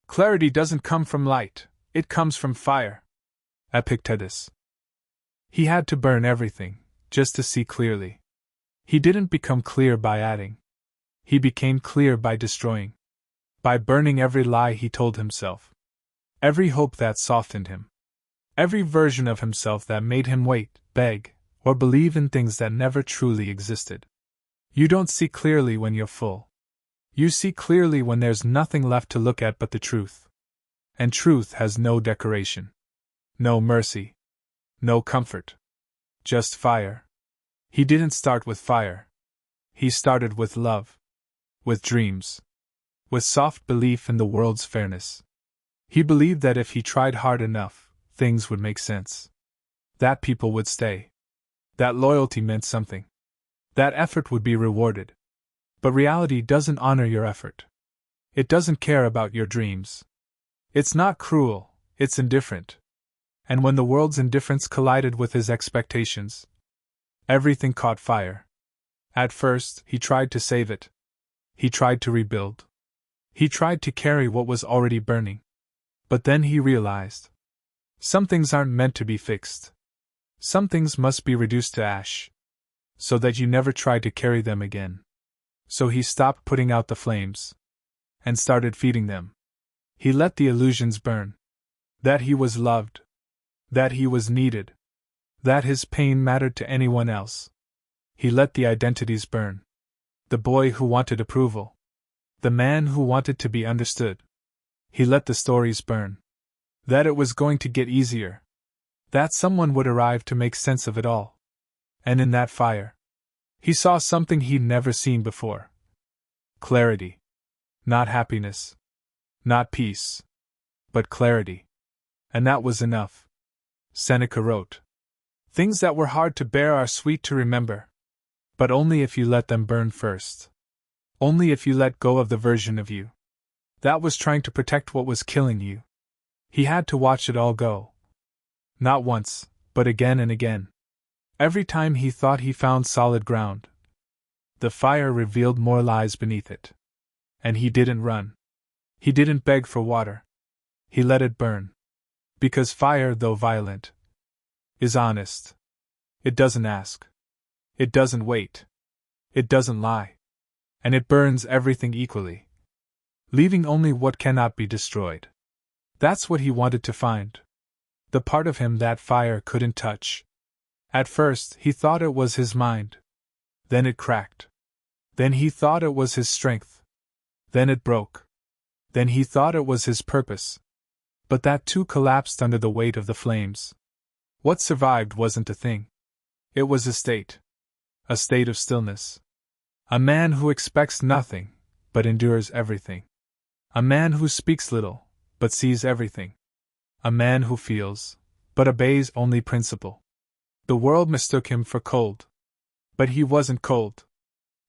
Clarity doesn't come from light, it comes from fire. Epictetus. He had to burn everything, just to see clearly. He didn't become clear by adding. He became clear by destroying. By burning every lie he told himself. Every hope that softened him. Every version of himself that made him wait, beg, or believe in things that never truly existed. You don't see clearly when you're full. You see clearly when there's nothing left to look at but the truth. And truth has no decoration. No mercy. No comfort. Just fire. He didn't start with fire. He started with love. With dreams. With soft belief in the world's fairness. He believed that if he tried hard enough, things would make sense. That people would stay. That loyalty meant something. That effort would be rewarded. But reality doesn't honor your effort. It doesn't care about your dreams. It's not cruel, it's indifferent. And when the world's indifference collided with his expectations, everything caught fire. At first, he tried to save it. He tried to rebuild. He tried to carry what was already burning. But then he realized. Some things aren't meant to be fixed. Some things must be reduced to ash. So that you never try to carry them again. So he stopped putting out the flames. And started feeding them. He let the illusions burn. That he was loved. That he was needed. That his pain mattered to anyone else. He let the identities burn. The boy who wanted approval. The man who wanted to be understood. He let the stories burn. That it was going to get easier. That someone would arrive to make sense of it all. And in that fire, he saw something he'd never seen before. Clarity. Not happiness. Not peace. But clarity. And that was enough. Seneca wrote. Things that were hard to bear are sweet to remember. But only if you let them burn first. Only if you let go of the version of you that was trying to protect what was killing you. He had to watch it all go. Not once, but again and again. Every time he thought he found solid ground, the fire revealed more lies beneath it. And he didn't run. He didn't beg for water. He let it burn. Because fire, though violent, is honest. It doesn't ask. It doesn't wait. It doesn't lie. And it burns everything equally, leaving only what cannot be destroyed. That's what he wanted to find. The part of him that fire couldn't touch. At first, he thought it was his mind. Then it cracked. Then he thought it was his strength. Then it broke. Then he thought it was his purpose. But that too collapsed under the weight of the flames. What survived wasn't a thing. It was a state. A state of stillness. A man who expects nothing, but endures everything. A man who speaks little, but sees everything. A man who feels, but obeys only principle. The world mistook him for cold. But he wasn't cold.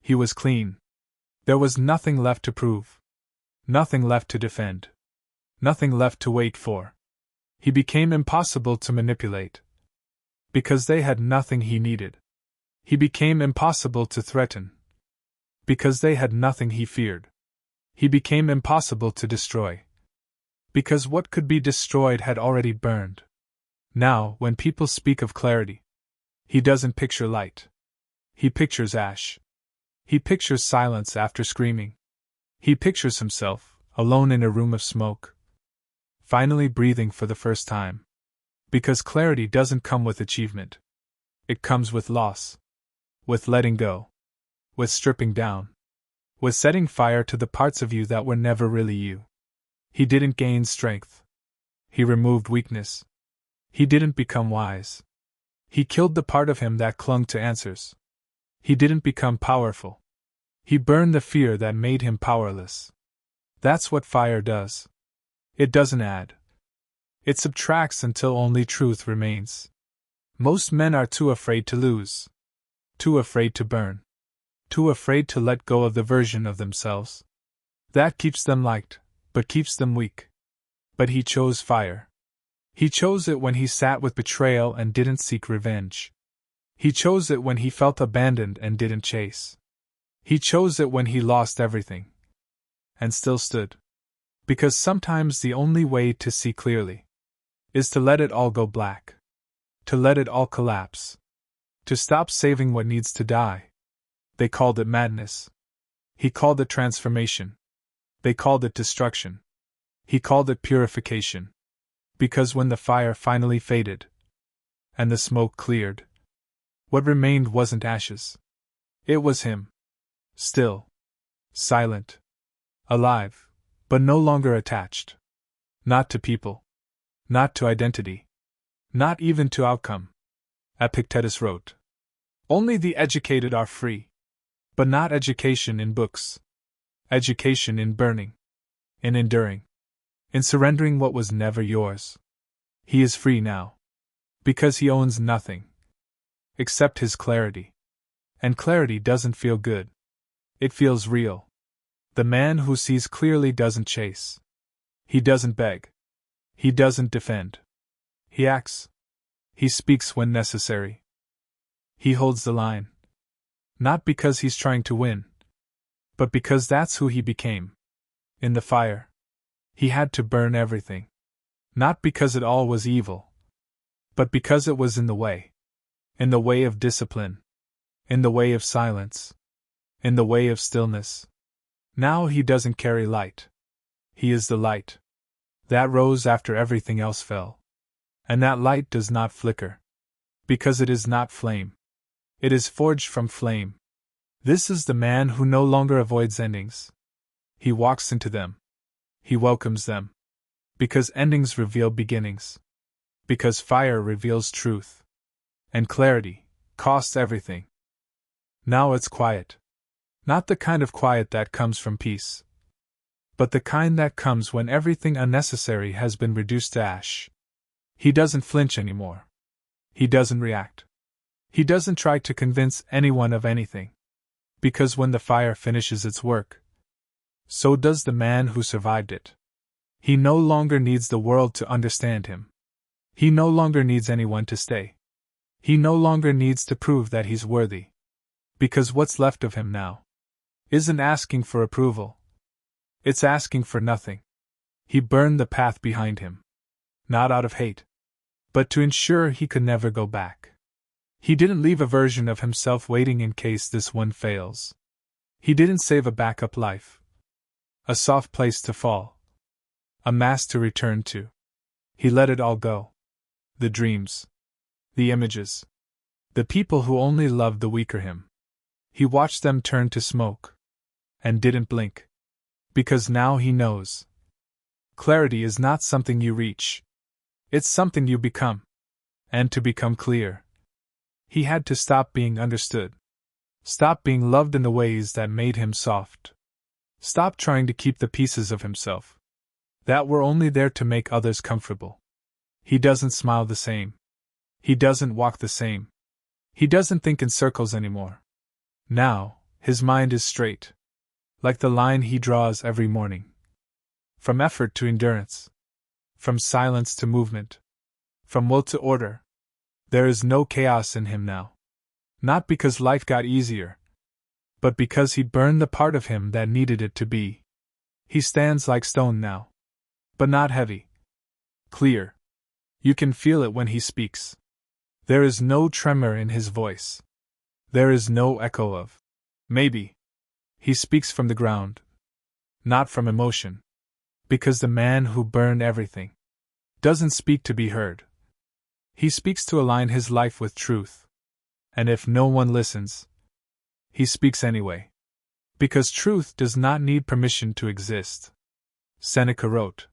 He was clean. There was nothing left to prove. Nothing left to defend. Nothing left to wait for. He became impossible to manipulate. Because they had nothing he needed. He became impossible to threaten. Because they had nothing he feared. He became impossible to destroy. Because what could be destroyed had already burned. Now, when people speak of clarity, he doesn't picture light. He pictures ash. He pictures silence after screaming. He pictures himself, alone in a room of smoke, finally breathing for the first time. Because clarity doesn't come with achievement. It comes with loss. With letting go. With stripping down. With setting fire to the parts of you that were never really you. He didn't gain strength. He removed weakness. He didn't become wise. He killed the part of him that clung to answers. He didn't become powerful. He burned the fear that made him powerless. That's what fire does. It doesn't add. It subtracts until only truth remains. Most men are too afraid to lose. Too afraid to burn. Too afraid to let go of the version of themselves that keeps them liked, but keeps them weak. But he chose fire. He chose it when he sat with betrayal and didn't seek revenge. He chose it when he felt abandoned and didn't chase. He chose it when he lost everything. And still stood. Because sometimes the only way to see clearly is to let it all go black. To let it all collapse. To stop saving what needs to die. They called it madness. He called it transformation. They called it destruction. He called it purification. Because when the fire finally faded, and the smoke cleared, what remained wasn't ashes. It was him. Still. Silent. Alive. But no longer attached. Not to people. Not to identity. Not even to outcome. Epictetus wrote. Only the educated are free. But not education in books. Education in burning. In enduring. In surrendering what was never yours. He is free now. Because he owns nothing. Except his clarity. And clarity doesn't feel good. It feels real. The man who sees clearly doesn't chase. He doesn't beg. He doesn't defend. He acts. He speaks when necessary. He holds the line. Not because he's trying to win, but because that's who he became. In the fire, he had to burn everything. Not because it all was evil, but because it was in the way. In the way of discipline. In the way of silence. In the way of stillness. Now he doesn't carry light. He is the light. That rose after everything else fell. And that light does not flicker. Because it is not flame. It is forged from flame. This is the man who no longer avoids endings. He walks into them. He welcomes them. Because endings reveal beginnings. Because fire reveals truth. And clarity costs everything. Now it's quiet. Not the kind of quiet that comes from peace. But the kind that comes when everything unnecessary has been reduced to ash. He doesn't flinch anymore. He doesn't react. He doesn't try to convince anyone of anything. Because when the fire finishes its work, so does the man who survived it. He no longer needs the world to understand him. He no longer needs anyone to stay. He no longer needs to prove that he's worthy. Because what's left of him now isn't asking for approval. It's asking for nothing. He burned the path behind him. Not out of hate, but to ensure he could never go back. He didn't leave a version of himself waiting in case this one fails. He didn't save a backup life. A soft place to fall. A mask to return to. He let it all go. The dreams. The images. The people who only loved the weaker him. He watched them turn to smoke. And didn't blink. Because now he knows. Clarity is not something you reach. It's something you become. And to become clear, he had to stop being understood. Stop being loved in the ways that made him soft. Stop trying to keep the pieces of himself that were only there to make others comfortable. He doesn't smile the same. He doesn't walk the same. He doesn't think in circles anymore. Now, his mind is straight. Like the line he draws every morning. From effort to endurance. From silence to movement. From will to order. There is no chaos in him now. Not because life got easier, but because he burned the part of him that needed it to be. He stands like stone now. But not heavy. Clear. You can feel it when he speaks. There is no tremor in his voice. There is no echo of maybe. He speaks from the ground. Not from emotion. Because the man who burned everything doesn't speak to be heard. He speaks to align his life with truth. And if no one listens, he speaks anyway. Because truth does not need permission to exist. Seneca wrote,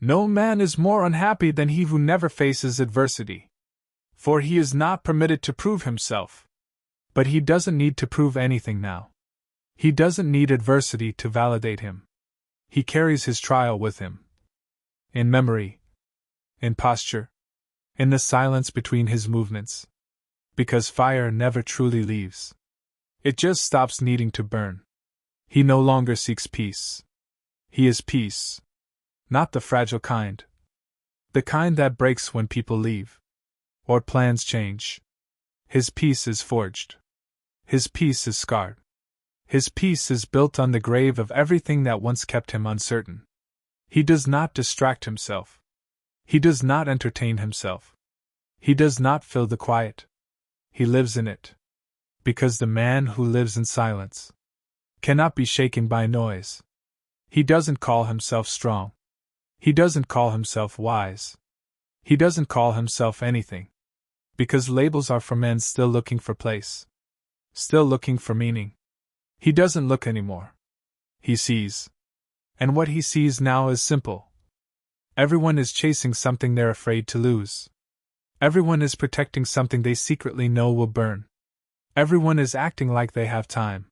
"No man is more unhappy than he who never faces adversity. For he is not permitted to prove himself. But he doesn't need to prove anything now. He doesn't need adversity to validate him. He carries his trial with him. In memory. In posture. In the silence between his movements. Because fire never truly leaves. It just stops needing to burn. He no longer seeks peace. He is peace. Not the fragile kind. The kind that breaks when people leave. Or plans change. His peace is forged. His peace is scarred. His peace is built on the grave of everything that once kept him uncertain. He does not distract himself. He does not entertain himself. He does not fill the quiet. He lives in it. Because the man who lives in silence cannot be shaken by noise. He doesn't call himself strong. He doesn't call himself wise. He doesn't call himself anything. Because labels are for men still looking for place. Still looking for meaning. He doesn't look anymore. He sees. And what he sees now is simple. Everyone is chasing something they're afraid to lose. Everyone is protecting something they secretly know will burn. Everyone is acting like they have time.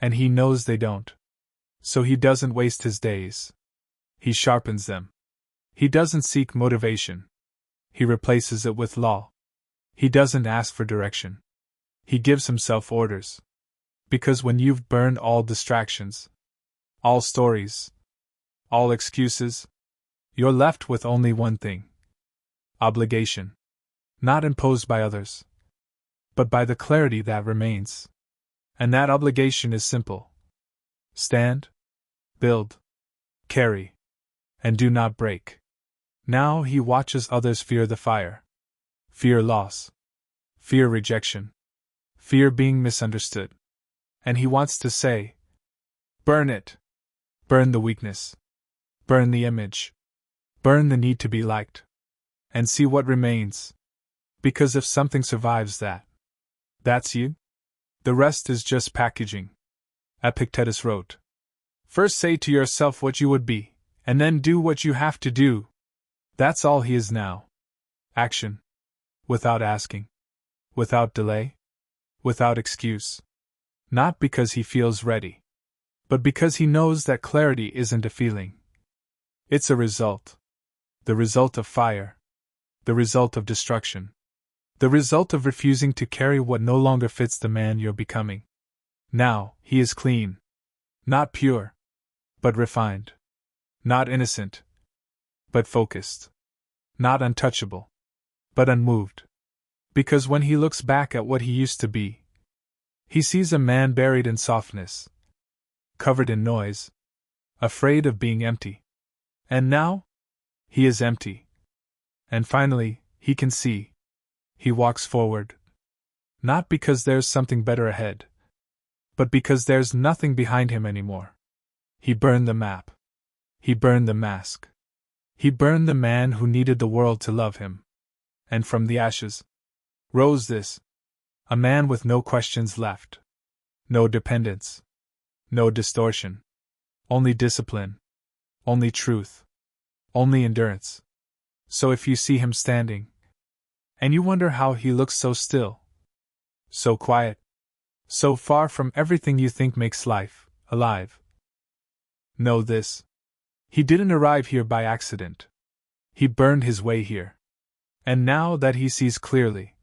And he knows they don't. So he doesn't waste his days. He sharpens them. He doesn't seek motivation. He replaces it with law. He doesn't ask for direction. He gives himself orders. Because when you've burned all distractions, all stories, all excuses, you're left with only one thing. Obligation. Not imposed by others, but by the clarity that remains. And that obligation is simple. Stand, build, carry, and do not break. Now he watches others fear the fire. Fear loss. Fear rejection. Fear being misunderstood. And he wants to say, burn it. Burn the weakness. Burn the image. Burn the need to be liked. And see what remains. Because if something survives that, that's you. The rest is just packaging. Epictetus wrote. First say to yourself what you would be, and then do what you have to do. That's all he is now. Action. Without asking. Without delay. Without excuse. Not because he feels ready, but because he knows that clarity isn't a feeling. It's a result. The result of fire. The result of destruction. The result of refusing to carry what no longer fits the man you're becoming. Now, he is clean. Not pure, but refined. Not innocent, but focused. Not untouchable, but unmoved. Because when he looks back at what he used to be, he sees a man buried in softness, covered in noise, afraid of being empty. And now, he is empty. And finally, he can see. He walks forward. Not because there's something better ahead, but because there's nothing behind him anymore. He burned the map. He burned the mask. He burned the man who needed the world to love him. And from the ashes rose this, a man with no questions left. No dependence. No distortion. Only discipline. Only truth. Only endurance. So if you see him standing, and you wonder how he looks so still, so quiet, so far from everything you think makes life alive, know this. He didn't arrive here by accident. He burned his way here. And now that he sees clearly,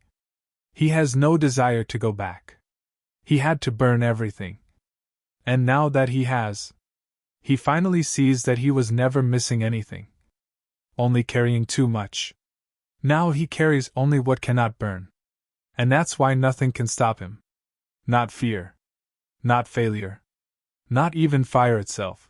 he has no desire to go back. He had to burn everything. And now that he has, he finally sees that he was never missing anything. Only carrying too much. Now he carries only what cannot burn. And that's why nothing can stop him. Not fear. Not failure. Not even fire itself.